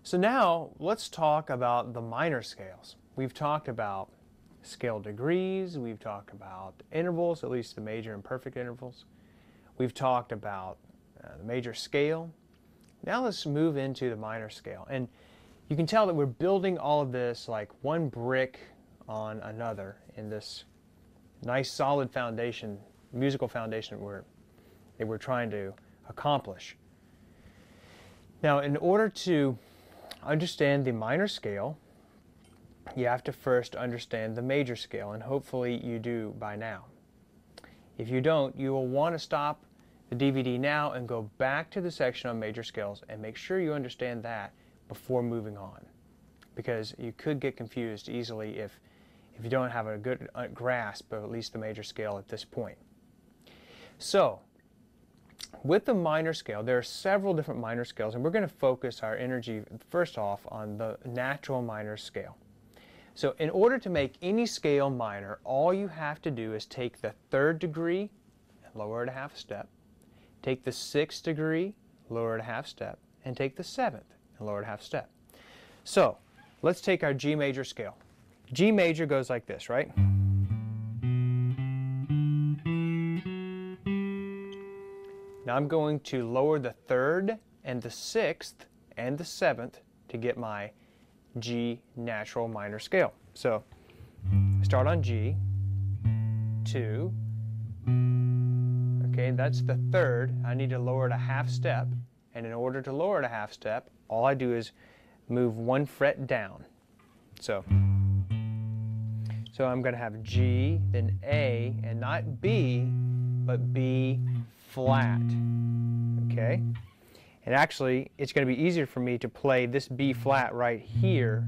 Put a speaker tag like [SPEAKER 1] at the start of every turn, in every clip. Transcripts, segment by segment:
[SPEAKER 1] So now let's talk about the minor scales. We've talked about scale degrees, we've talked about intervals, at least the major and perfect intervals. We've talked about the major scale. Now let's move into the minor scale. And you can tell that we're building all of this like one brick on another in this nice solid foundation, musical foundation that we're trying to accomplish. Now, in order to understand the minor scale, you have to first understand the major scale, and hopefully you do by now. If you don't, you will want to stop the DVD now and go back to the section on major scales and make sure you understand that before moving on, because you could get confused easily if you don't have a good grasp of at least the major scale at this point. So, with the minor scale, there are several different minor scales, and we're going to focus our energy first off on the natural minor scale. So in order to make any scale minor, all you have to do is take the third degree and lower it a half step, take the sixth degree, lower it a half step, and take the seventh and lower it a half step. So let's take our G major scale. G major goes like this, right? Now I'm going to lower the third and the sixth and the seventh to get my G natural minor scale. So start on G, 2, okay, that's the third. I need to lower it a half step, and in order to lower it a half step, all I do is move one fret down. So I'm going to have G, then A, and not B, but B flat, okay? And actually, it's going to be easier for me to play this B flat right here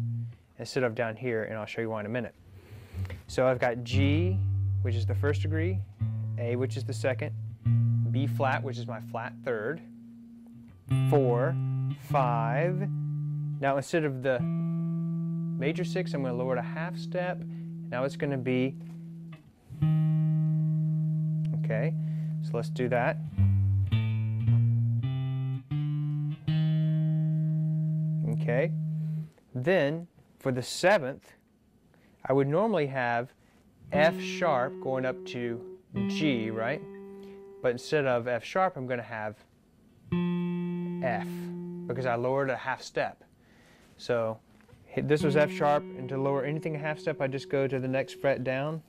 [SPEAKER 1] instead of down here, and I'll show you why in a minute. So I've got G, which is the first degree, A, which is the second, B flat, which is my flat third, 4, 5. Now instead of the major 6, I'm going to lower it a half step. Now it's going to be, okay, so let's do that. Okay, then for the seventh, I would normally have F sharp going up to G, right? But instead of F sharp, I'm going to have F, because I lowered a half step. So this was F sharp, and to lower anything a half step, I just go to the next fret down.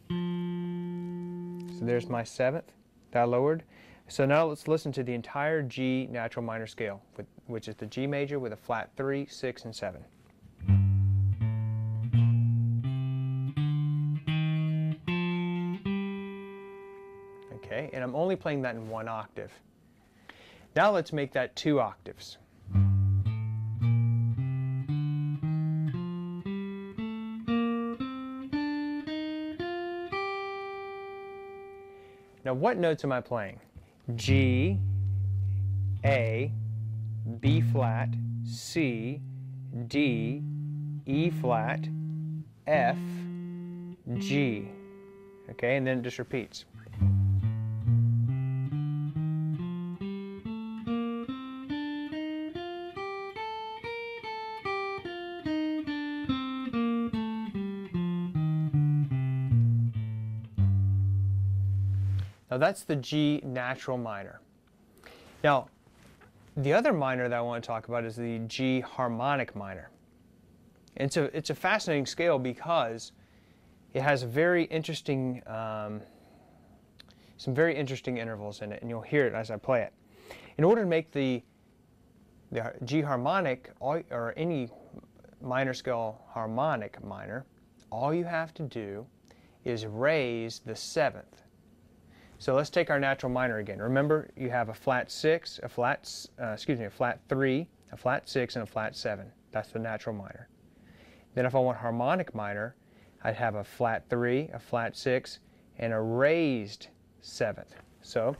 [SPEAKER 1] So there's my seventh that I lowered. So now let's listen to the entire G natural minor scale, which is the G major with a flat 3, 6, and 7. Okay, and I'm only playing that in one octave. Now let's make that 2 octaves. Now what notes am I playing? G, A, B flat, C, D, E flat, F, G. Okay, and then it just repeats. Now that's the G natural minor. Now, the other minor that I want to talk about is the G harmonic minor. And so it's a fascinating scale because it has a very interesting, some very interesting intervals in it, and you'll hear it as I play it. In order to make the G harmonic, or any minor scale harmonic minor, all you have to do is raise the seventh. So let's take our natural minor again. Remember, you have a flat 6, a flat 3, a flat 6, and a flat 7. That's the natural minor. Then if I want harmonic minor, I'd have a flat 3, a flat 6, and a raised 7th. So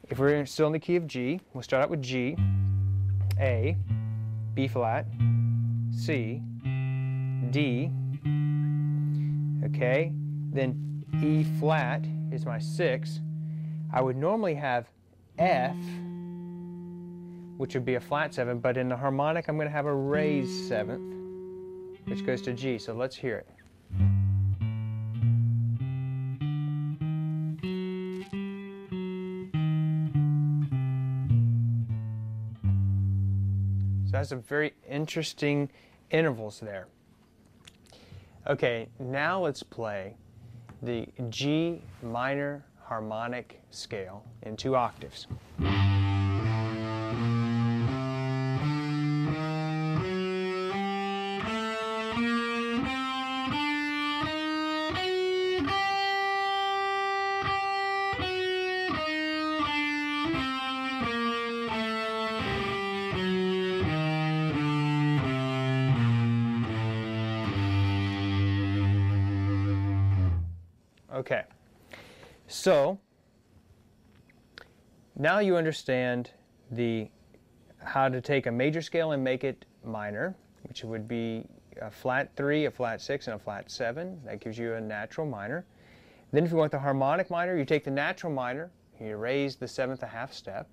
[SPEAKER 1] if we're still in the key of G, we'll start out with G, A, B flat, C, D, okay, then E flat is my 6. I would normally have F, which would be a flat 7, but in the harmonic I'm going to have a raised 7th, which goes to G. So let's hear it. So that's some very interesting intervals there. Okay, now let's play the G minor harmonic scale in 2 octaves. Okay, so now you understand how to take a major scale and make it minor, which would be a flat 3, a flat 6, and a flat 7. That gives you a natural minor. Then if you want the harmonic minor, you take the natural minor, you raise the 7th a half step,